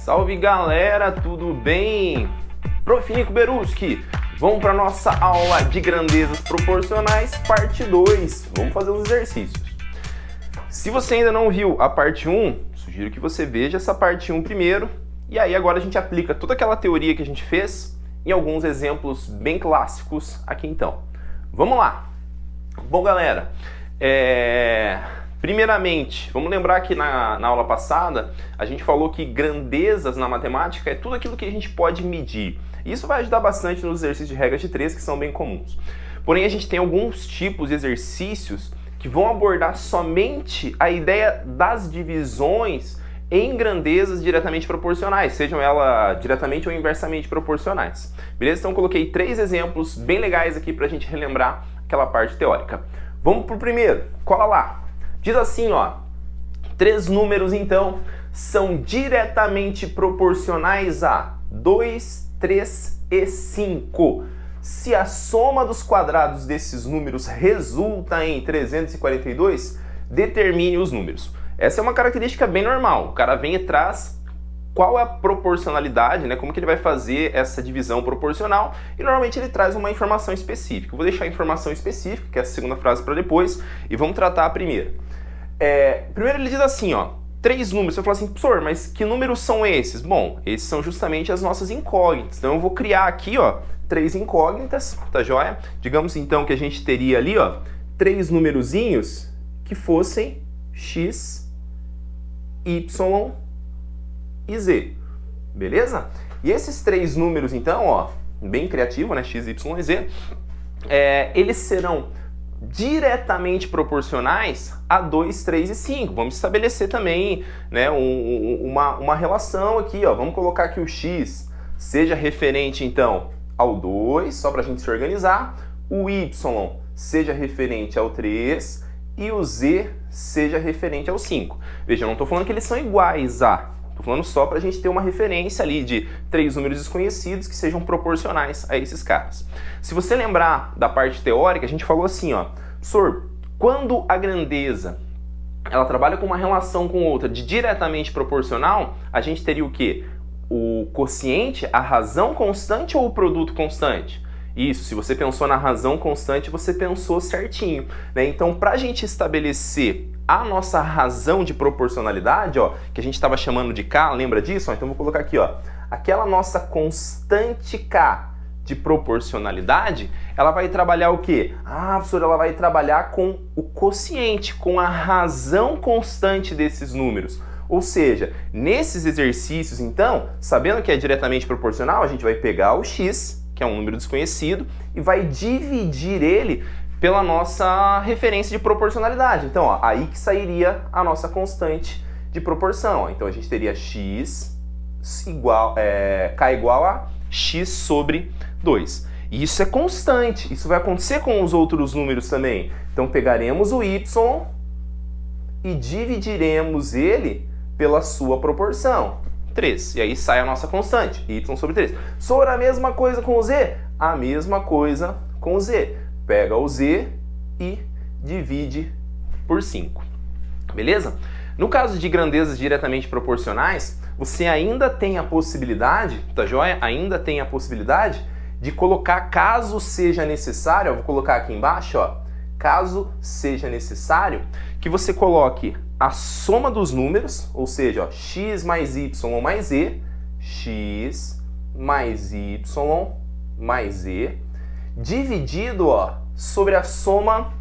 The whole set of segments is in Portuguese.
Salve galera, tudo bem? Prof. Nico Beruski, vamos para nossa aula de grandezas proporcionais, parte 2. Vamos fazer os exercícios. Se você ainda não viu a parte 1, sugiro que você veja essa parte 1 primeiro. E aí agora a gente aplica toda aquela teoria que a gente fez em alguns exemplos bem clássicos aqui então. Vamos lá! Bom galera, primeiramente, vamos lembrar que na aula passada a gente falou que grandezas na matemática é tudo aquilo que a gente pode medir. Isso vai ajudar bastante nos exercícios de regra de 3, que são bem comuns. Porém, a gente tem alguns tipos de exercícios que vão abordar somente a ideia das divisões em grandezas diretamente proporcionais, sejam elas diretamente ou inversamente proporcionais. Beleza? Então, coloquei 3 exemplos bem legais aqui para a gente relembrar aquela parte teórica. Vamos para o primeiro. Cola lá. Diz assim, ó, 3 números, então, são diretamente proporcionais a 2, 3 e 5. Se a soma dos quadrados desses números resulta em 342, determine os números. Essa é uma característica bem normal. O cara vem e traz qual é a proporcionalidade, né? Como que ele vai fazer essa divisão proporcional, e normalmente ele traz uma informação específica. Eu vou deixar a informação específica, que é a segunda frase, para depois, e vamos tratar a primeira. Primeiro ele diz assim, ó, 3 números. Você vai falar assim, professor, mas que números são esses? Bom, esses são justamente as nossas incógnitas. Então eu vou criar aqui, ó, 3 incógnitas, tá joia? Digamos então que a gente teria ali, ó, 3 numerozinhos que fossem x, y e z, beleza? E esses 3 números então, ó, bem criativo, né, x, y e z, eles serão diretamente proporcionais a 2, 3 e 5. Vamos estabelecer também, né, uma relação aqui, ó. Vamos colocar que o x seja referente então ao 2, só para a gente se organizar, o y seja referente ao 3 e o z seja referente ao 5. Veja, eu não estou falando que eles são iguais a, estou falando só para a gente ter uma referência ali de 3 números desconhecidos que sejam proporcionais a esses caras. Se você lembrar da parte teórica, a gente falou assim, ó, professor, quando a grandeza ela trabalha com uma relação com outra de diretamente proporcional, a gente teria o quê? O quociente, a razão constante ou o produto constante? Isso, se você pensou na razão constante, você pensou certinho, né? Então, para a gente estabelecer a nossa razão de proporcionalidade, ó, que a gente estava chamando de K, lembra disso? Então, vou colocar aqui, ó, aquela nossa constante K de proporcionalidade, ela vai trabalhar o quê? Ah, professora, ela vai trabalhar com o quociente, com a razão constante desses números. Ou seja, nesses exercícios, então, sabendo que é diretamente proporcional, a gente vai pegar o x, que é um número desconhecido, e vai dividir ele pela nossa referência de proporcionalidade. Então, ó, aí que sairia a nossa constante de proporção. Ó. Então, a gente teria x igual, k igual a x sobre 2. E isso é constante. Isso vai acontecer com os outros números também. Então, pegaremos o y e dividiremos ele pela sua proporção, 3. E aí sai a nossa constante, y sobre 3. Sobre a mesma coisa com o z? A mesma coisa com o z. Pega o z e divide por 5. Beleza? No caso de grandezas diretamente proporcionais, você ainda tem a possibilidade, tá joia? Ainda tem a possibilidade de colocar, caso seja necessário, eu vou colocar aqui embaixo, ó, caso seja necessário, que você coloque a soma dos números, ou seja, ó, x mais y mais z, x mais y mais z, dividido, ó, sobre a soma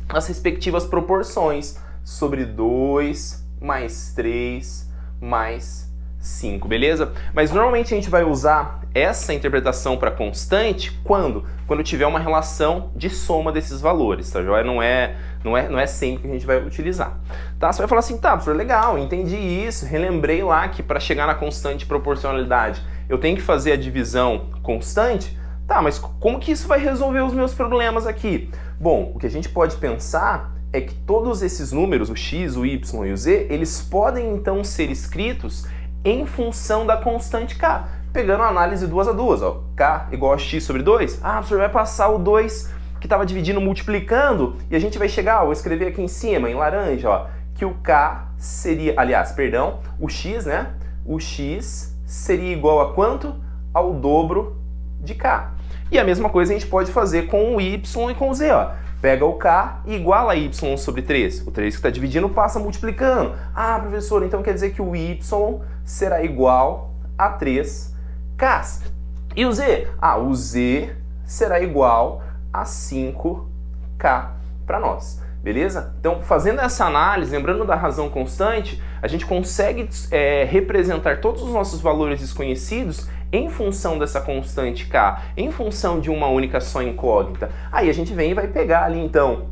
das respectivas proporções, sobre 2 mais 3 mais 5, beleza? Mas normalmente a gente vai usar essa interpretação para constante quando tiver uma relação de soma desses valores, tá joia? Não é sempre que a gente vai utilizar. Tá? Você vai falar assim, tá, professor, legal, entendi isso, relembrei lá que para chegar na constante de proporcionalidade eu tenho que fazer a divisão constante. Tá, mas como que isso vai resolver os meus problemas aqui? Bom, o que a gente pode pensar é que todos esses números, o x, o y e o z, eles podem então ser escritos em função da constante k, pegando a análise 2 a 2, ó, k igual a x sobre 2, ah, professor, vai passar o 2 que estava dividindo, multiplicando, e a gente vai chegar, ó, vou escrever aqui em cima, em laranja, ó, que o k seria, aliás, perdão, o x, né, o x seria igual a quanto? Ao dobro de k. E a mesma coisa a gente pode fazer com o y e com o z, ó. Pega o k e iguala a y sobre 3. O 3 que está dividindo passa multiplicando. Ah, professor, então quer dizer que o y será igual a 3k. E o z? Ah, o z será igual a 5k para nós. Beleza? Então, fazendo essa análise, lembrando da razão constante, a gente consegue representar todos os nossos valores desconhecidos em função dessa constante k, em função de uma única só incógnita. Aí a gente vem e vai pegar ali, então,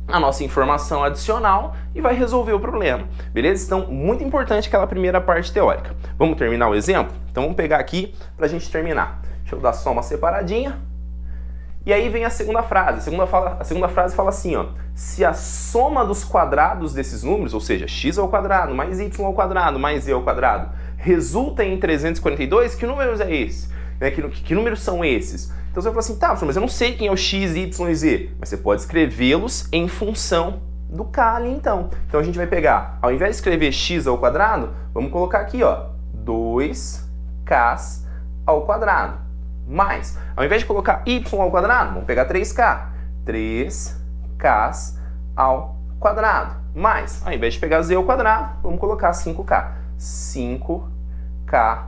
a nossa informação adicional e vai resolver o problema. Beleza? Então, muito importante aquela primeira parte teórica. Vamos terminar o exemplo? Então, vamos pegar aqui para a gente terminar. Deixa eu dar só uma separadinha. E aí vem a segunda frase. A segunda frase fala assim, ó: se a soma dos quadrados desses números, ou seja, x ao quadrado mais y ao quadrado mais z ao quadrado, resulta em 342, que números é esse? Que números são esses? Então você vai falar assim, tá, professor, mas eu não sei quem é o x, y e z. Mas você pode escrevê-los em função do k ali, então. Então a gente vai pegar, ao invés de escrever x ao quadrado, vamos colocar aqui, ó, 2k ao quadrado. Mais, ao invés de colocar y ao quadrado, vamos pegar 3k. 3k ao quadrado. Mais, ao invés de pegar z ao quadrado, vamos colocar 5k. 5k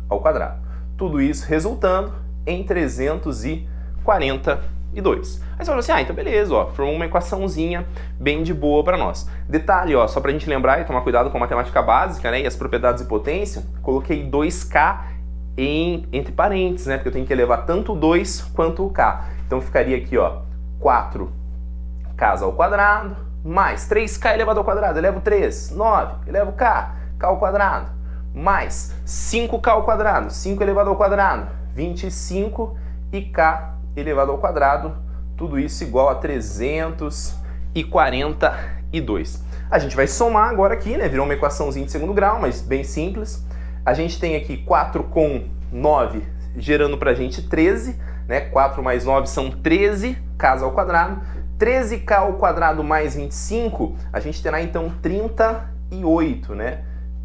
ao quadrado. Tudo isso resultando em 342. Aí você fala assim, ah, então beleza, ó, formou uma equaçãozinha bem de boa para nós. Detalhe, ó, só pra gente lembrar e tomar cuidado com a matemática básica, né, e as propriedades de potência, coloquei 2k entre parênteses, né? Porque eu tenho que elevar tanto o 2 quanto o k. Então ficaria aqui, ó, 4k ao quadrado, mais 3k elevado ao quadrado, elevo 3, 9, elevo k ao quadrado, mais 5k ao quadrado, 5 elevado ao quadrado, 25 e k elevado ao quadrado, tudo isso igual a 342. A gente vai somar agora aqui, né? Virou uma equaçãozinha de segundo grau, mas bem simples. A gente tem aqui 4 com 9 gerando pra gente 13, né? 4 mais 9 são 13k ao quadrado. 13k ao quadrado mais 25, a gente terá então 38, né?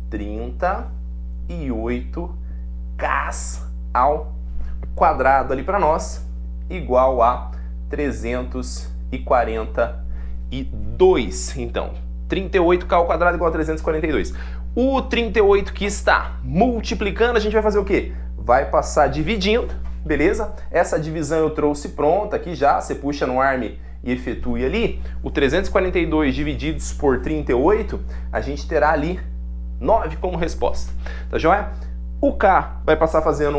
38k ao quadrado ali para nós, igual a 342. Então, 38k ao quadrado igual a 342. O 38 que está multiplicando, a gente vai fazer o quê? Vai passar dividindo, beleza? Essa divisão eu trouxe pronta aqui já, você puxa no ARM e efetue ali. O 342 divididos por 38, a gente terá ali 9 como resposta, tá joia? O K vai passar fazendo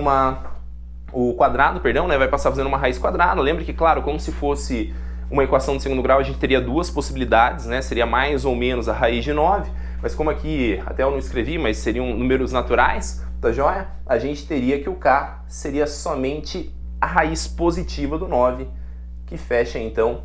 o quadrado, perdão, né? Vai passar fazendo uma raiz quadrada. Lembra que, claro, como se fosse uma equação de segundo grau, a gente teria duas possibilidades, né? Seria mais ou menos a raiz de 9, mas como aqui até eu não escrevi, mas seriam números naturais, tá joia? A gente teria que o K seria somente a raiz positiva do 9, que fecha então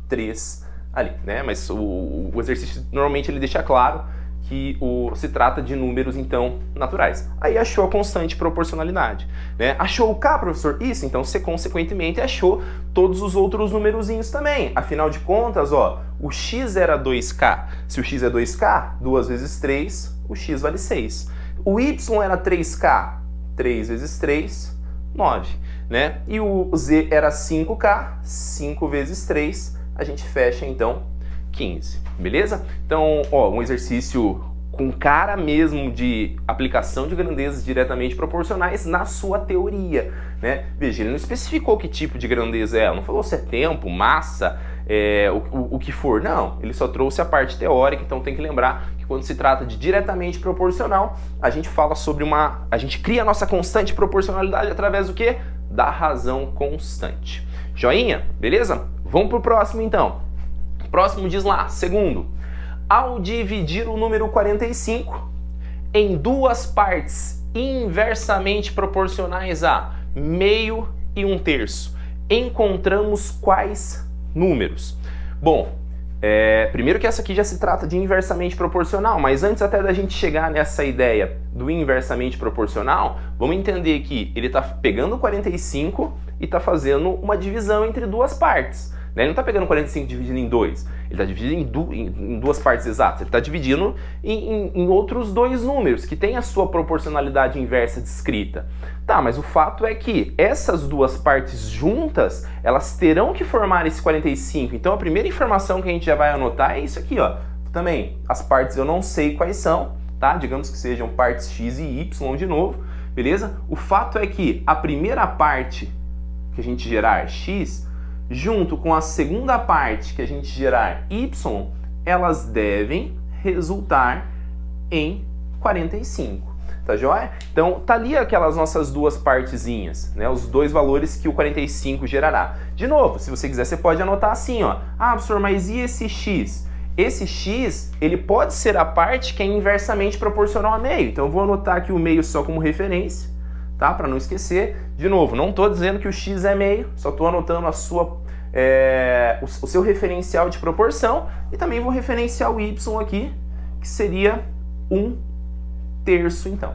3 ali, né? Mas o exercício normalmente ele deixa claro que se trata de números, então, naturais. Aí achou a constante proporcionalidade, né? Achou o K, professor? Isso, então você consequentemente achou todos os outros numerozinhos também. Afinal de contas, ó, o X era 2K. Se o X é 2K, 2 vezes 3, o X vale 6. O Y era 3K, 3 vezes 3, 9, né? E o Z era 5K, 5 vezes 3, a gente fecha, então, 15, beleza? Então, ó, um exercício com cara mesmo de aplicação de grandezas diretamente proporcionais na sua teoria, né? Veja, ele não especificou que tipo de grandeza é, não falou se é tempo, massa, o que for, não. Ele só trouxe a parte teórica, então tem que lembrar que quando se trata de diretamente proporcional, a gente fala sobre a gente cria a nossa constante proporcionalidade através do quê? Da razão constante. Joinha? Beleza? Vamos pro próximo, então. Próximo diz lá, segundo, ao dividir o número 45 em duas partes inversamente proporcionais a meio e 1/3, encontramos quais números? Bom, primeiro que essa aqui já se trata de inversamente proporcional, mas antes até da gente chegar nessa ideia do inversamente proporcional, vamos entender que ele está pegando o 45 e está fazendo uma divisão entre duas partes. né? Ele não está pegando 45 e dividindo em 2, ele está dividindo em duas partes exatas, ele está dividindo em outros dois números, que tem a sua proporcionalidade inversa descrita. Tá, mas o fato é que essas duas partes juntas, elas terão que formar esse 45, então a primeira informação que a gente já vai anotar é isso aqui, ó. Também, as partes eu não sei quais são, tá? Digamos que sejam partes x e y de novo, beleza? O fato é que a primeira parte que a gente gerar x, junto com a segunda parte que a gente gerar y, elas devem resultar em 45. Tá joia? Então, tá ali aquelas nossas duas partezinhas, né? Os dois valores que o 45 gerará. De novo, se você quiser, você pode anotar assim, ó. Ah, professor, mas e esse x? Esse x, ele pode ser a parte que é inversamente proporcional a meio. Então, eu vou anotar aqui o meio só como referência, tá? Para não esquecer. De novo, não estou dizendo que o x é meio, só estou anotando a sua, o seu referencial de proporção. E também vou referenciar o y aqui, que seria 1/3, então.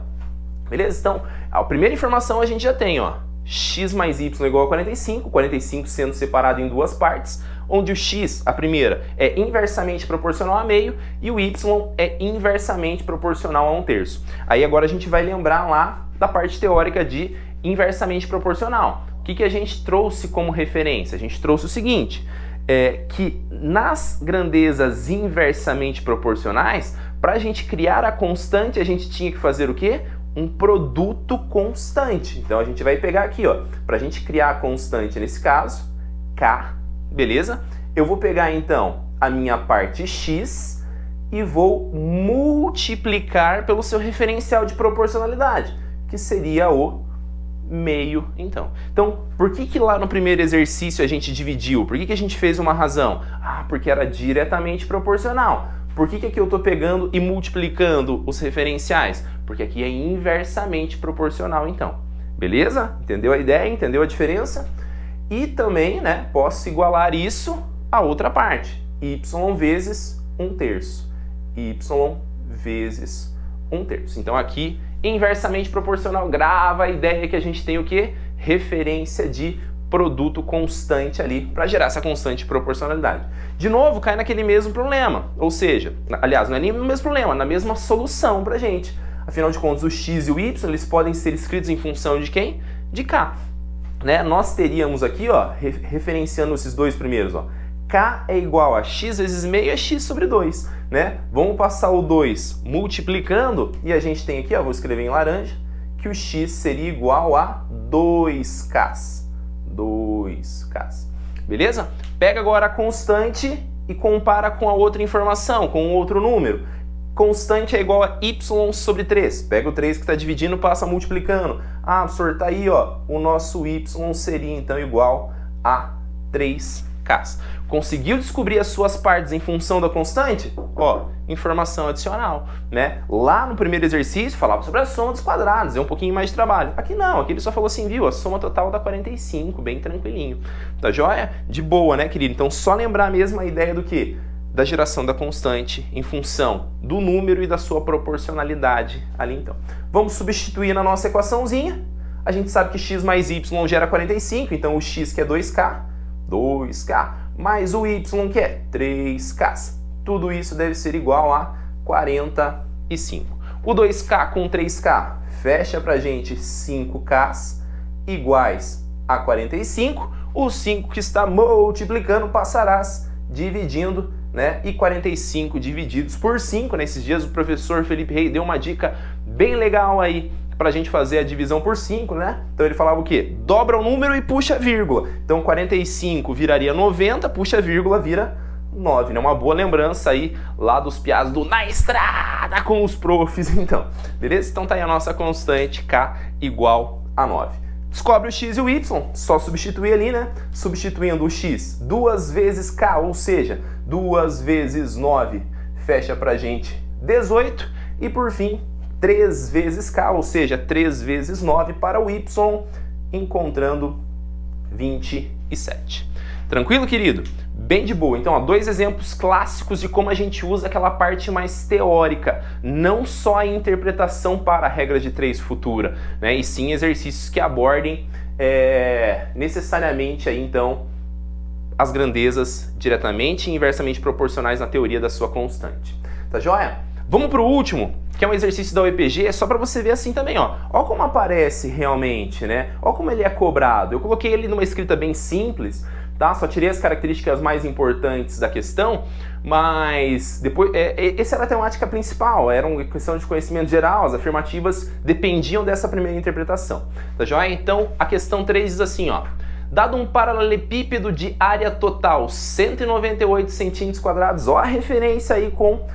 Beleza? Então, a primeira informação a gente já tem, ó. X mais y igual a 45, 45 sendo separado em duas partes, onde o x, a primeira, é inversamente proporcional a meio e o y é inversamente proporcional a 1/3. Aí agora a gente vai lembrar lá da parte teórica de inversamente proporcional. O que a gente trouxe como referência? A gente trouxe o seguinte, que nas grandezas inversamente proporcionais, para a gente criar a constante, a gente tinha que fazer o quê? Um produto constante. Então a gente vai pegar aqui, ó, para a gente criar a constante, nesse caso, k, beleza? Eu vou pegar então a minha parte x e vou multiplicar pelo seu referencial de proporcionalidade, que seria o meio, então. Então, por que lá no primeiro exercício a gente dividiu? Por que a gente fez uma razão? Ah, porque era diretamente proporcional. Por que aqui eu estou pegando e multiplicando os referenciais? Porque aqui é inversamente proporcional, então. Beleza? Entendeu a ideia? Entendeu a diferença? E também, né, posso igualar isso a outra parte. Y vezes 1/3. Y vezes 1/3. Então aqui, inversamente proporcional, grava a ideia que a gente tem o quê? Referência de produto constante ali para gerar essa constante de proporcionalidade. De novo, cai naquele mesmo problema, ou seja, aliás, não é nem no mesmo problema, na mesma solução para a gente. Afinal de contas, o x e o y, eles podem ser escritos em função de quem? De k. Né? Nós teríamos aqui, ó, referenciando esses dois primeiros, ó, k é igual a x vezes meio é x sobre 2, né? Vamos passar o 2 multiplicando e a gente tem aqui, ó, vou escrever em laranja, que o x seria igual a 2k. 2k. Beleza? Pega agora a constante e compara com a outra informação, com outro número. Constante é igual a y sobre 3. Pega o 3 que está dividindo, passa multiplicando. Ah, professor, tá aí, ó. O nosso y seria então igual a 3k. Conseguiu descobrir as suas partes em função da constante? Ó, informação adicional, né? Lá no primeiro exercício falava sobre a soma dos quadrados, é um pouquinho mais de trabalho. Aqui não, aqui ele só falou assim, viu? A soma total dá 45, bem tranquilinho. Tá joia? De boa, né, querido? Então só lembrar mesmo a ideia do quê? Da geração da constante em função do número e da sua proporcionalidade ali então. Vamos substituir na nossa equaçãozinha. A gente sabe que x mais y gera 45, então o x que é 2k, mais o y que é 3k. Tudo isso deve ser igual a 45. O 2k com 3k fecha pra gente 5k iguais a 45. O 5 que está multiplicando passarás dividindo, né? E 45 divididos por 5. Nesses dias o professor Felipe Rey deu uma dica bem legal aí para a gente fazer a divisão por 5, né? Então ele falava o quê? Dobra o número e puxa a vírgula. Então 45 viraria 90, puxa a vírgula, vira 9, né? Uma boa lembrança aí lá dos piados do Na Estrada com os profs, então. Beleza? Então tá aí a nossa constante k igual a 9. Descobre o x e o y, só substituir ali, né? Substituindo o x 2 vezes k, ou seja, 2 vezes 9, fecha pra gente 18. E por fim, 3 vezes k, ou seja, 3 vezes 9 para o y, encontrando 27. Tranquilo, querido? Bem de boa. Então, ó, dois exemplos clássicos de como a gente usa aquela parte mais teórica, não só a interpretação para a regra de 3 futura, né? E sim exercícios que abordem necessariamente aí, então, as grandezas diretamente e inversamente proporcionais na teoria da sua constante. Tá joia? Vamos para o último, que é um exercício da UEPG, é só para você ver assim também, ó. Ó como aparece realmente, né? Ó como ele é cobrado. Eu coloquei ele numa escrita bem simples, tá? Só tirei as características mais importantes da questão, mas depois essa era a temática principal, era uma questão de conhecimento geral, as afirmativas dependiam dessa primeira interpretação. Tá joia? Então, a questão 3 diz assim, ó. Dado um paralelepípedo de área total 198 centímetros quadrados, ó a referência aí com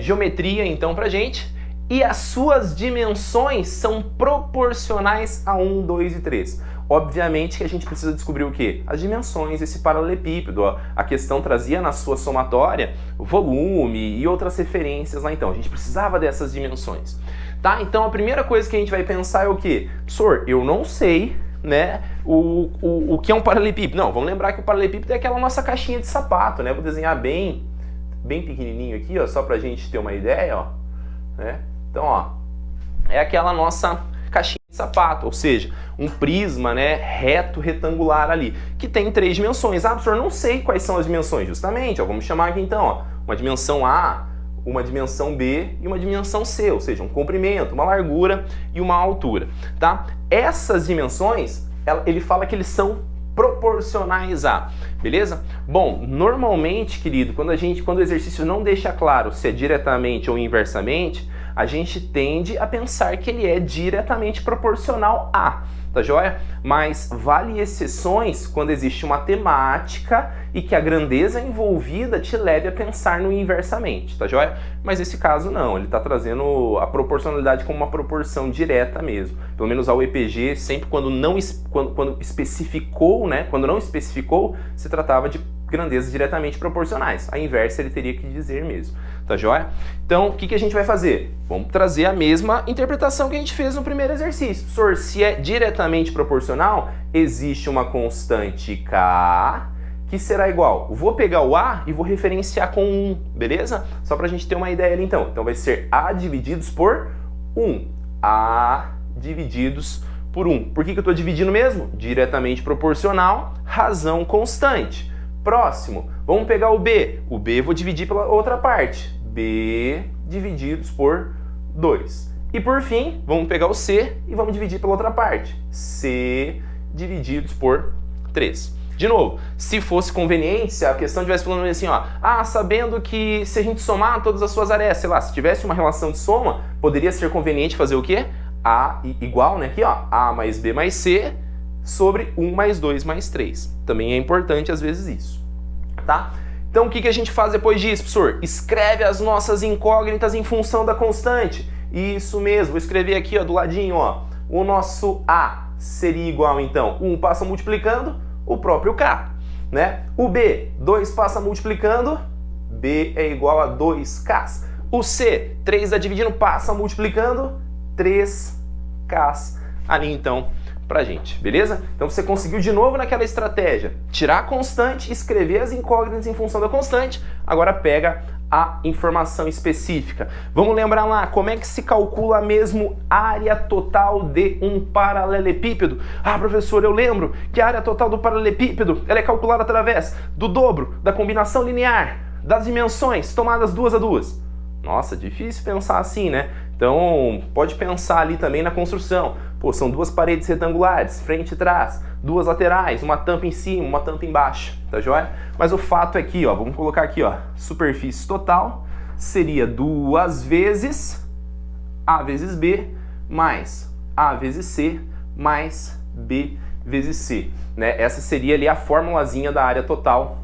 geometria então pra gente, e as suas dimensões são proporcionais a 1, 2 e 3. Obviamente que a gente precisa descobrir o quê? As dimensões desse paralelepípedo. Ó. A questão trazia na sua somatória o volume e outras referências lá então. A gente precisava dessas dimensões. Tá? Então a primeira coisa que a gente vai pensar é o quê? Professor, eu não sei, né, o que é um paralelepípedo. Não, vamos lembrar que o paralelepípedo é aquela nossa caixinha de sapato, né? Vou desenhar bem pequenininho aqui, ó, só pra gente ter uma ideia, ó, né? Então, ó, é aquela nossa caixinha de sapato, ou seja, um prisma, né, reto, retangular ali, que tem 3 dimensões. Ah, professor, não sei quais são as dimensões, justamente, ó, vamos chamar aqui então, ó, uma dimensão A, uma dimensão B e uma dimensão C, ou seja, um comprimento, uma largura e uma altura, tá? Essas dimensões, ele fala que eles são proporcionais a, beleza? Bom, normalmente, querido, quando o exercício não deixa claro se é diretamente ou inversamente, a gente tende a pensar que ele é diretamente proporcional a, tá joia? Mas vale exceções quando existe uma temática e que a grandeza envolvida te leve a pensar no inversamente, tá joia? Mas nesse caso não, ele está trazendo a proporcionalidade como uma proporção direta mesmo. Pelo menos a UEPG, sempre quando especificou, né? Quando não especificou, se tratava de grandezas diretamente proporcionais. A inversa ele teria que dizer mesmo, tá joia? Então, o que a gente vai fazer? Vamos trazer a mesma interpretação que a gente fez no primeiro exercício. Professor, se é diretamente proporcional, existe uma constante K que será igual. Vou pegar o A e vou referenciar com 1, beleza? Só pra gente ter uma ideia ali então. Então vai ser A divididos por 1. A divididos por 1. Por que eu estou dividindo mesmo? Diretamente proporcional, razão constante. Próximo, vamos pegar o B. O B eu vou dividir pela outra parte. B divididos por 2. E por fim, vamos pegar o C e vamos dividir pela outra parte. C divididos por 3. De novo, se fosse conveniente, se a questão estivesse falando assim, ó, sabendo que se a gente somar todas as suas arestas, sei lá, se tivesse uma relação de soma, poderia ser conveniente fazer o quê? A igual, né, aqui, ó, A mais B mais C sobre 1 mais 2 mais 3. Também é importante às vezes isso, tá? Então o que a gente faz depois disso, professor? Escreve as nossas incógnitas em função da constante. Isso mesmo, vou escrever aqui, ó, do ladinho, ó, o nosso A seria igual, então, 1 passa multiplicando o próprio K, né? O B, 2 passa multiplicando, B é igual a 2K. O C, 3 está dividindo, passa multiplicando, 3K ali então pra gente, beleza? Então você conseguiu de novo naquela estratégia, tirar a constante, escrever as incógnitas em função da constante, agora pega a informação específica. Vamos lembrar lá, como é que se calcula mesmo a área total de um paralelepípedo? Ah, professor, eu lembro que a área total do paralelepípedo ela é calculada através do dobro da combinação linear das dimensões tomadas 2 a 2. Nossa, difícil pensar assim, né? Então, pode pensar ali também na construção. Pô, são 2 paredes retangulares, frente e trás, 2 laterais, uma tampa em cima, uma tampa embaixo, tá joia? Mas o fato é que, ó, vamos colocar aqui, ó, superfície total seria 2 vezes A vezes B mais A vezes C mais B vezes C, né? Essa seria ali a formulazinha da área total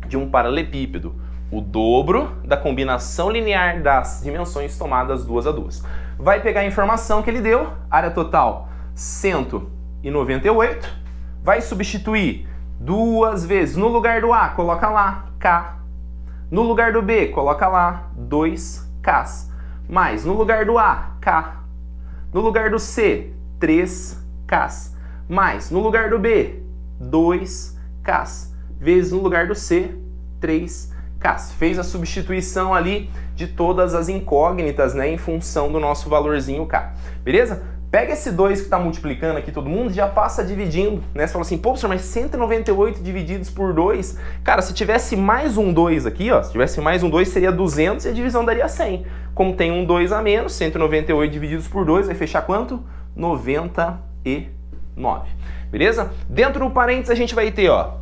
de um paralelepípedo. O dobro da combinação linear das dimensões tomadas 2 a 2. Vai pegar a informação que ele deu, área total 198, vai substituir 2 vezes, no lugar do A, coloca lá K, no lugar do B, coloca lá 2K, mais no lugar do A, K, no lugar do C, 3K, mais no lugar do B, 2K, vezes no lugar do C, 3K. Fez a substituição ali de todas as incógnitas, né, em função do nosso valorzinho K. Beleza? Pega esse 2 que está multiplicando aqui todo mundo e já passa dividindo, né? Você fala assim, pô, professor, mas 198 divididos por 2, cara, se tivesse mais um 2 aqui, ó, se tivesse mais um 2 seria 200 e a divisão daria 100. Como tem um 2 a menos, 198 divididos por 2 vai fechar quanto? 99. Beleza? Dentro do parênteses a gente vai ter, ó,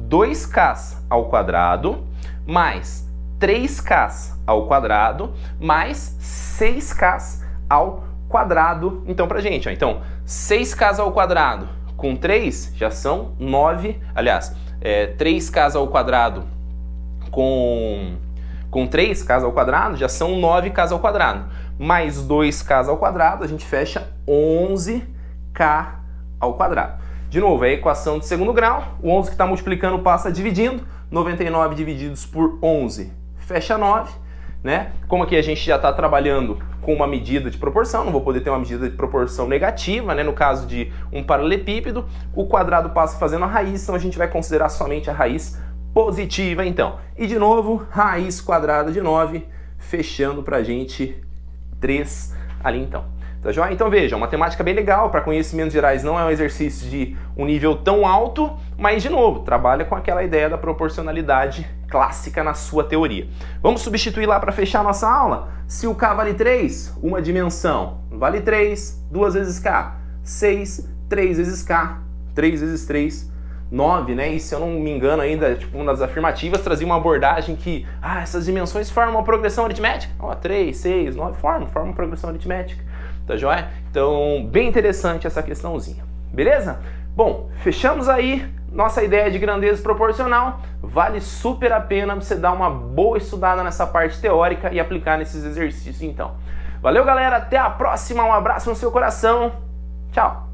2k ao quadrado mais 3k ao quadrado mais 6k ao quadrado. Então, pra gente, ó, então, 6k ao quadrado com 3 já são 9, aliás, 3k ao quadrado com 3k ao quadrado já são 9k ao quadrado. Mais 2k ao quadrado, a gente fecha 11k ao quadrado. De novo, é a equação de segundo grau, o 11 que está multiplicando passa dividindo, 99 divididos por 11 fecha 9, né? Como aqui a gente já está trabalhando com uma medida de proporção, não vou poder ter uma medida de proporção negativa, né? No caso de um paralelepípedo, o quadrado passa fazendo a raiz, então a gente vai considerar somente a raiz positiva, então. E de novo, raiz quadrada de 9, fechando pra gente 3 ali, então. Tá joia? Então veja, uma matemática bem legal, para conhecimentos gerais não é um exercício de um nível tão alto, mas de novo, trabalha com aquela ideia da proporcionalidade clássica na sua teoria. Vamos substituir lá para fechar a nossa aula? Se o K vale 3, uma dimensão vale 3, 2 vezes K, 6, 3 vezes K, 3 vezes 3, 9, né? E se eu não me engano ainda, tipo, uma das afirmativas trazia uma abordagem que, essas dimensões formam uma progressão aritmética. Ó, 3, 6, 9, formam uma progressão aritmética. Tá joia? Então, bem interessante essa questãozinha. Beleza? Bom, fechamos aí nossa ideia de grandeza proporcional. Vale super a pena você dar uma boa estudada nessa parte teórica e aplicar nesses exercícios, então. Valeu, galera. Até a próxima. Um abraço no seu coração. Tchau.